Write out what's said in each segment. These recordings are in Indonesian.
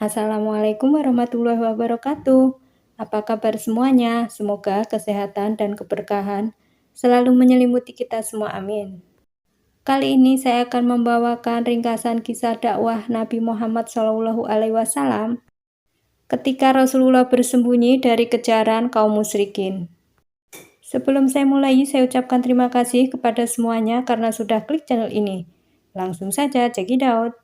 Assalamualaikum warahmatullahi wabarakatuh. Apa kabar semuanya? Semoga kesehatan dan keberkahan selalu menyelimuti kita semua, amin. Kali ini saya akan membawakan ringkasan kisah dakwah Nabi Muhammad SAW ketika Rasulullah bersembunyi dari kejaran kaum musyrikin. Sebelum saya mulai, saya ucapkan terima kasih kepada semuanya karena sudah klik channel ini. Langsung saja, check it out.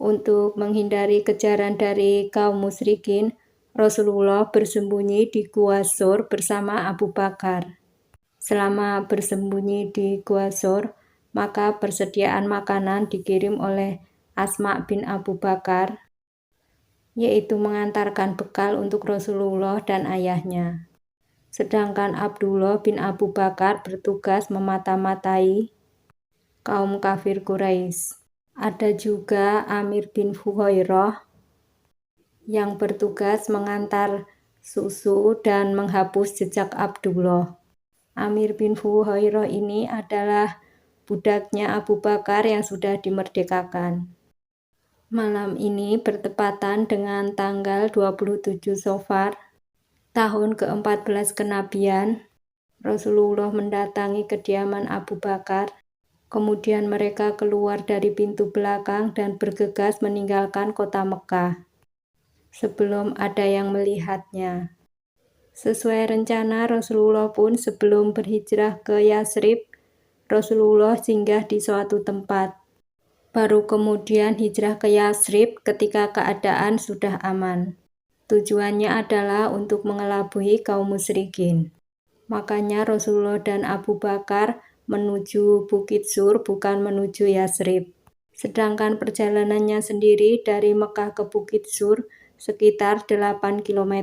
Untuk menghindari kejaran dari kaum musyrikin, Rasulullah bersembunyi di Gua Sur bersama Abu Bakar. Selama bersembunyi di Gua Sur, maka persediaan makanan dikirim oleh Asma bin Abu Bakar, yaitu mengantarkan bekal untuk Rasulullah dan ayahnya. Sedangkan Abdullah bin Abu Bakar bertugas memata-matai kaum kafir Quraisy. Ada juga Amir bin Fuhairah yang bertugas mengantar susu dan menghapus jejak Abdullah. Amir bin Fuhairah ini adalah budaknya Abu Bakar yang sudah dimerdekakan. Malam ini bertepatan dengan tanggal 27 Safar, tahun ke-14 kenabian. Rasulullah mendatangi kediaman Abu Bakar. Kemudian mereka keluar dari pintu belakang dan bergegas meninggalkan kota Mekah sebelum ada yang melihatnya. Sesuai rencana Rasulullah pun sebelum berhijrah ke Yasrib, Rasulullah singgah di suatu tempat. Baru kemudian hijrah ke Yasrib ketika keadaan sudah aman. Tujuannya adalah untuk mengelabui kaum musyrikin. Makanya Rasulullah dan Abu Bakar menuju Bukit Sur bukan menuju Yasrib. Sedangkan perjalanannya sendiri dari Mekah ke Bukit Sur sekitar 8 km.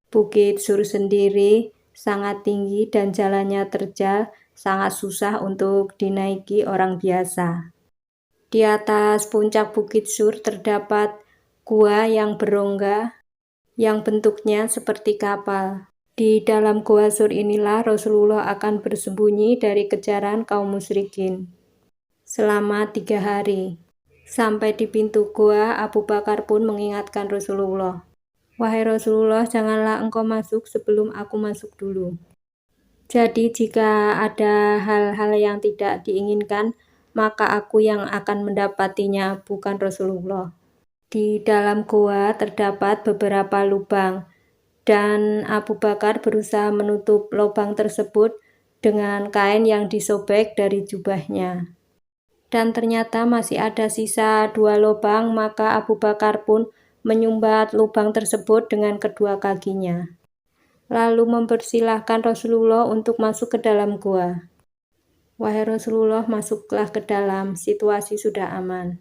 Bukit Sur sendiri sangat tinggi dan jalannya terjal, sangat susah untuk dinaiki orang biasa. Di atas puncak Bukit Sur terdapat gua yang berongga, yang bentuknya seperti kapal. Di dalam Gua Sur inilah Rasulullah akan bersembunyi dari kejaran kaum musyrikin selama 3 hari. Sampai di pintu gua, Abu Bakar pun mengingatkan Rasulullah, "Wahai Rasulullah, janganlah engkau masuk sebelum aku masuk dulu." Jadi jika ada hal-hal yang tidak diinginkan, maka aku yang akan mendapatinya, bukan Rasulullah. Di dalam gua terdapat beberapa lubang, dan Abu Bakar berusaha menutup lubang tersebut dengan kain yang disobek dari jubahnya. Dan ternyata masih ada sisa 2 lubang, maka Abu Bakar pun menyumbat lubang tersebut dengan kedua kakinya. Lalu mempersilahkan Rasulullah untuk masuk ke dalam gua. "Wahai Rasulullah, masuklah ke dalam, situasi sudah aman."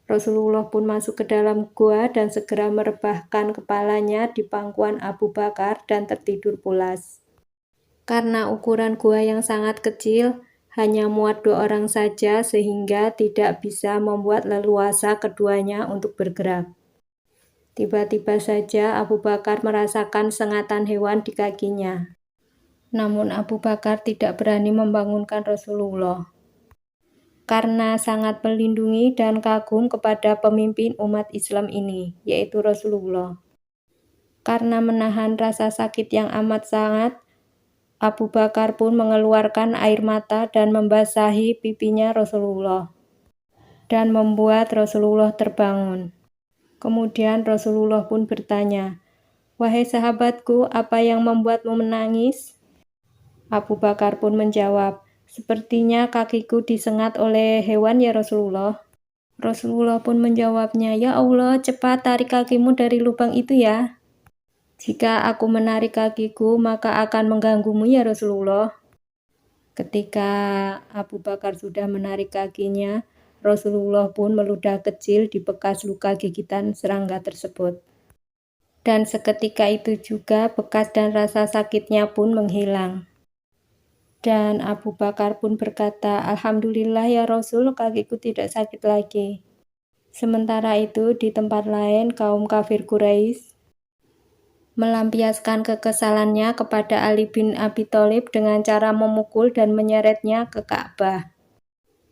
Rasulullah pun masuk ke dalam gua dan segera merebahkan kepalanya di pangkuan Abu Bakar dan tertidur pulas. Karena ukuran gua yang sangat kecil, hanya muat 2 orang saja sehingga tidak bisa membuat leluasa keduanya untuk bergerak. Tiba-tiba saja Abu Bakar merasakan sengatan hewan di kakinya. Namun Abu Bakar tidak berani membangunkan Rasulullah karena sangat melindungi dan kagum kepada pemimpin umat Islam ini, yaitu Rasulullah. Karena menahan rasa sakit yang amat sangat, Abu Bakar pun mengeluarkan air mata dan membasahi pipinya Rasulullah dan membuat Rasulullah terbangun. Kemudian Rasulullah pun bertanya, "Wahai sahabatku, apa yang membuatmu menangis?" Abu Bakar pun menjawab, "Sepertinya kakiku disengat oleh hewan ya Rasulullah." Rasulullah pun menjawabnya, "Ya Allah, cepat tarik kakimu dari lubang itu ya. Jika aku menarik kakiku, maka akan mengganggumu ya Rasulullah." Ketika Abu Bakar sudah menarik kakinya, Rasulullah pun meludah kecil di bekas luka gigitan serangga tersebut. Dan seketika itu juga bekas dan rasa sakitnya pun menghilang. Dan Abu Bakar pun berkata, "Alhamdulillah ya Rasul, kakiku tidak sakit lagi." Sementara itu di tempat lain kaum kafir Quraisy melampiaskan kekesalannya kepada Ali bin Abi Thalib dengan cara memukul dan menyeretnya ke Ka'bah.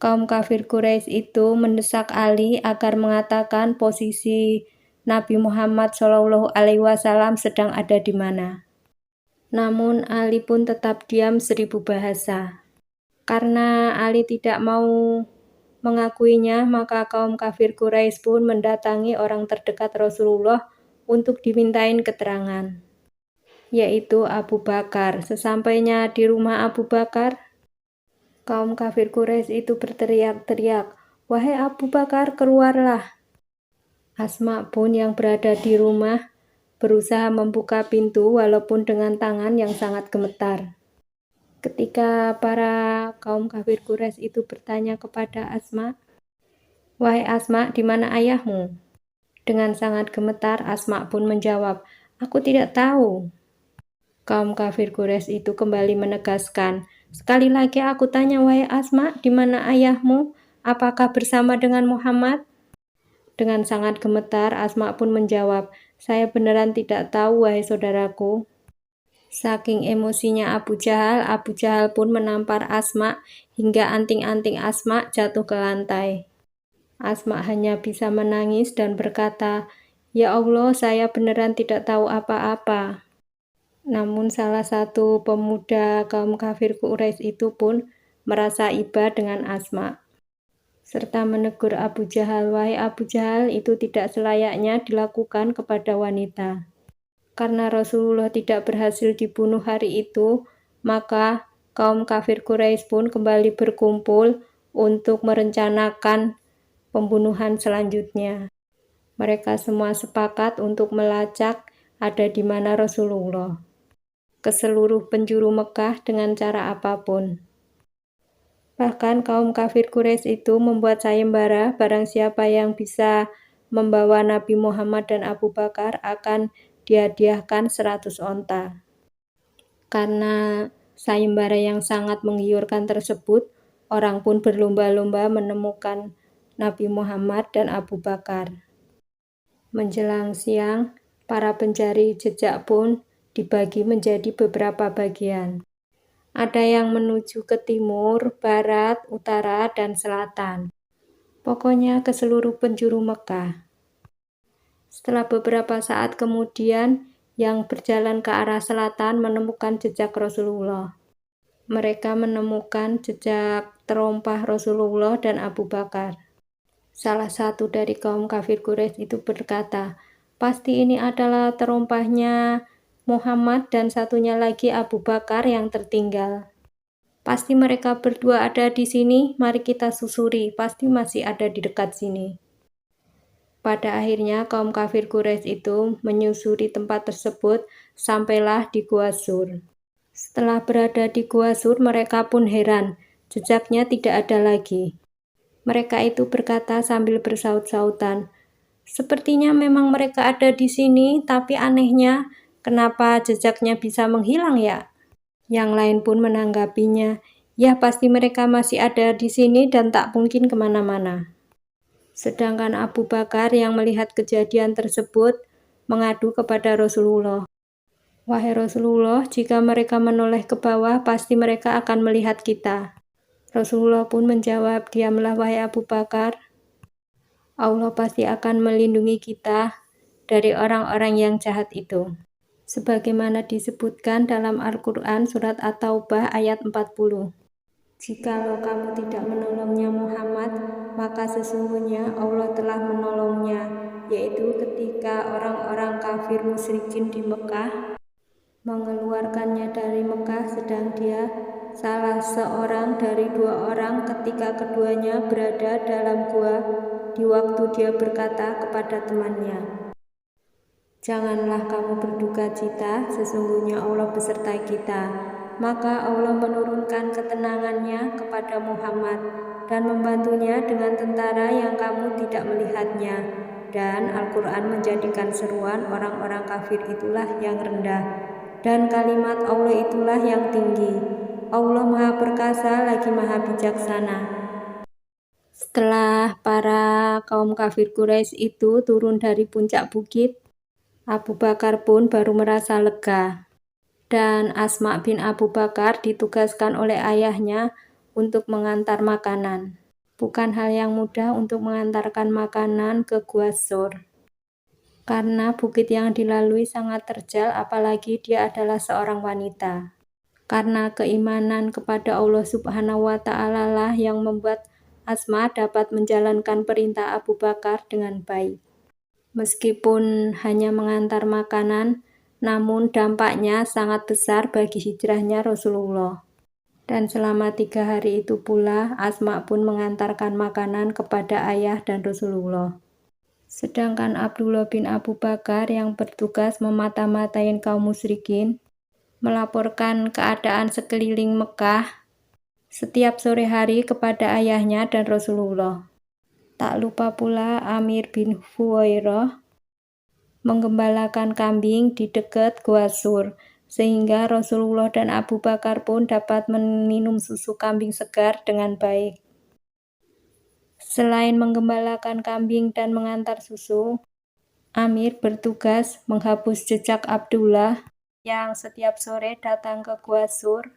Kaum kafir Quraisy itu mendesak Ali agar mengatakan posisi Nabi Muhammad SAW sedang ada di mana. Namun Ali pun tetap diam 1000 bahasa. Karena Ali tidak mau mengakuinya, maka kaum kafir Quraisy pun mendatangi orang terdekat Rasulullah untuk dimintain keterangan, yaitu Abu Bakar. Sesampainya di rumah Abu Bakar, kaum kafir Quraisy itu berteriak-teriak, "Wahai Abu Bakar, keluarlah!" Asma pun yang berada di rumah berusaha membuka pintu walaupun dengan tangan yang sangat gemetar. Ketika para kaum kafir Quraisy itu bertanya kepada Asma, "Wahai Asma, di mana ayahmu?" Dengan sangat gemetar, Asma pun menjawab, "Aku tidak tahu." Kaum kafir Quraisy itu kembali menegaskan, "Sekali lagi aku tanya, wahai Asma, di mana ayahmu? Apakah bersama dengan Muhammad?" Dengan sangat gemetar, Asma pun menjawab, "Saya beneran tidak tahu, wahai saudaraku." Saking emosinya Abu Jahal pun menampar Asma hingga anting-anting Asma jatuh ke lantai. Asma hanya bisa menangis dan berkata, "Ya Allah, saya beneran tidak tahu apa-apa." Namun salah satu pemuda kaum kafir Quraisy itu pun merasa iba dengan Asma, serta menegur Abu Jahal, "Wahai Abu Jahal, itu tidak selayaknya dilakukan kepada wanita." Karena Rasulullah tidak berhasil dibunuh hari itu, maka kaum kafir Quraisy pun kembali berkumpul untuk merencanakan pembunuhan selanjutnya. Mereka semua sepakat untuk melacak ada di mana Rasulullah ke seluruh penjuru Mekah dengan cara apapun. Bahkan kaum kafir Quraisy itu membuat sayembara, barang siapa yang bisa membawa Nabi Muhammad dan Abu Bakar akan dihadiahkan 100 onta. Karena sayembara yang sangat menggiurkan tersebut, orang pun berlomba-lomba menemukan Nabi Muhammad dan Abu Bakar. Menjelang siang, para pencari jejak pun dibagi menjadi beberapa bagian. Ada yang menuju ke timur, barat, utara, dan selatan. Pokoknya ke seluruh penjuru Mekah. Setelah beberapa saat kemudian, yang berjalan ke arah selatan menemukan jejak Rasulullah. Mereka menemukan jejak terompah Rasulullah dan Abu Bakar. Salah satu dari kaum kafir Quraisy itu berkata, "Pasti ini adalah terompahnya Muhammad dan satunya lagi Abu Bakar yang tertinggal. Pasti mereka berdua ada di sini, mari kita susuri, pasti masih ada di dekat sini." Pada akhirnya kaum kafir Quraisy itu menyusuri tempat tersebut sampailah di Gua Sur. Setelah berada di Gua Sur, mereka pun heran, jejaknya tidak ada lagi. Mereka itu berkata sambil bersaut-sautan, "Sepertinya memang mereka ada di sini, tapi anehnya, kenapa jejaknya bisa menghilang ya?" Yang lain pun menanggapinya, "Ya pasti mereka masih ada di sini dan tak mungkin kemana-mana." Sedangkan Abu Bakar yang melihat kejadian tersebut mengadu kepada Rasulullah, "Wahai Rasulullah, jika mereka menoleh ke bawah, pasti mereka akan melihat kita." Rasulullah pun menjawab, "Diamlah wahai Abu Bakar, Allah pasti akan melindungi kita dari orang-orang yang jahat itu." Sebagaimana disebutkan dalam Al-Quran surat At-Taubah ayat 40. "Jikalau kamu tidak menolongnya Muhammad, maka sesungguhnya Allah telah menolongnya, yaitu ketika orang-orang kafir musyrikin di Mekah mengeluarkannya dari Mekah sedang dia salah seorang dari 2 orang ketika keduanya berada dalam gua di waktu dia berkata kepada temannya, 'Janganlah kamu berduka cita, sesungguhnya Allah beserta kita.' Maka Allah menurunkan ketenangannya kepada Muhammad dan membantunya dengan tentara yang kamu tidak melihatnya. Dan Al-Quran menjadikan seruan orang-orang kafir itulah yang rendah, dan kalimat Allah itulah yang tinggi. Allah Maha Perkasa lagi Maha Bijaksana." Setelah para kaum kafir Quraisy itu turun dari puncak bukit, Abu Bakar pun baru merasa lega. Dan Asma bin Abu Bakar ditugaskan oleh ayahnya untuk mengantar makanan. Bukan hal yang mudah untuk mengantarkan makanan ke Gua Sur. karena bukit yang dilalui sangat terjal, apalagi dia adalah seorang wanita. Karena keimanan kepada Allah Subhanahu wa Ta'ala lah yang membuat Asma dapat menjalankan perintah Abu Bakar dengan baik. Meskipun hanya mengantar makanan, namun dampaknya sangat besar bagi hijrahnya Rasulullah. Dan selama 3 hari itu pula, Asma pun mengantarkan makanan kepada ayah dan Rasulullah. Sedangkan Abdullah bin Abu Bakar yang bertugas memata-matain kaum musyrikin, melaporkan keadaan sekeliling Mekah setiap sore hari kepada ayahnya dan Rasulullah. Tak lupa pula Amir bin Fuwairah menggembalakan kambing di dekat Gua Sur, sehingga Rasulullah dan Abu Bakar pun dapat meminum susu kambing segar dengan baik. Selain menggembalakan kambing dan mengantar susu, Amir bertugas menghapus jejak Abdullah yang setiap sore datang ke Gua Sur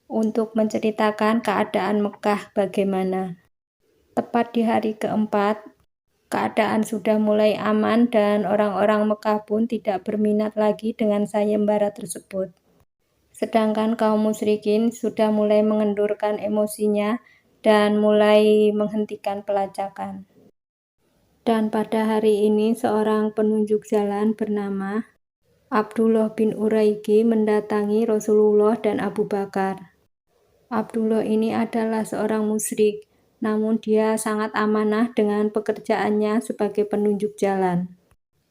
untuk menceritakan keadaan Mekah bagaimana. Tepat di hari keempat, keadaan sudah mulai aman dan orang-orang Mekah pun tidak berminat lagi dengan sayembara tersebut. Sedangkan kaum musyrikin sudah mulai mengendurkan emosinya dan mulai menghentikan pelacakan. Dan pada hari ini seorang penunjuk jalan bernama Abdullah bin Uraiki mendatangi Rasulullah dan Abu Bakar. Abdullah ini adalah seorang musyrik, namun dia sangat amanah dengan pekerjaannya sebagai penunjuk jalan.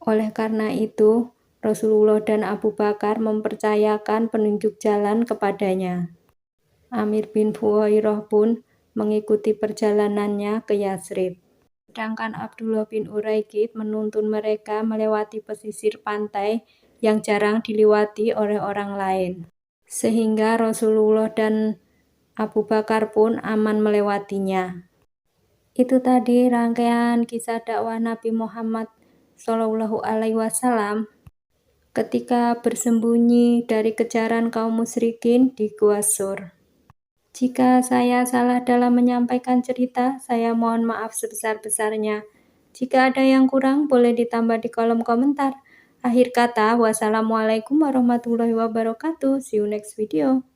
Oleh karena itu, Rasulullah dan Abu Bakar mempercayakan penunjuk jalan kepadanya. Amir bin Fuwairah pun mengikuti perjalanannya ke Yathrib. Sedangkan Abdullah bin Uraikid menuntun mereka melewati pesisir pantai yang jarang dilewati oleh orang lain. Sehingga Rasulullah dan Abu Bakar pun aman melewatinya. Itu tadi rangkaian kisah dakwah Nabi Muhammad SAW ketika bersembunyi dari kejaran kaum musyrikin di Gua Sur. Jika saya salah dalam menyampaikan cerita, saya mohon maaf sebesar-besarnya. Jika ada yang kurang, boleh ditambah di kolom komentar. Akhir kata, wassalamualaikum warahmatullahi wabarakatuh. See you next video.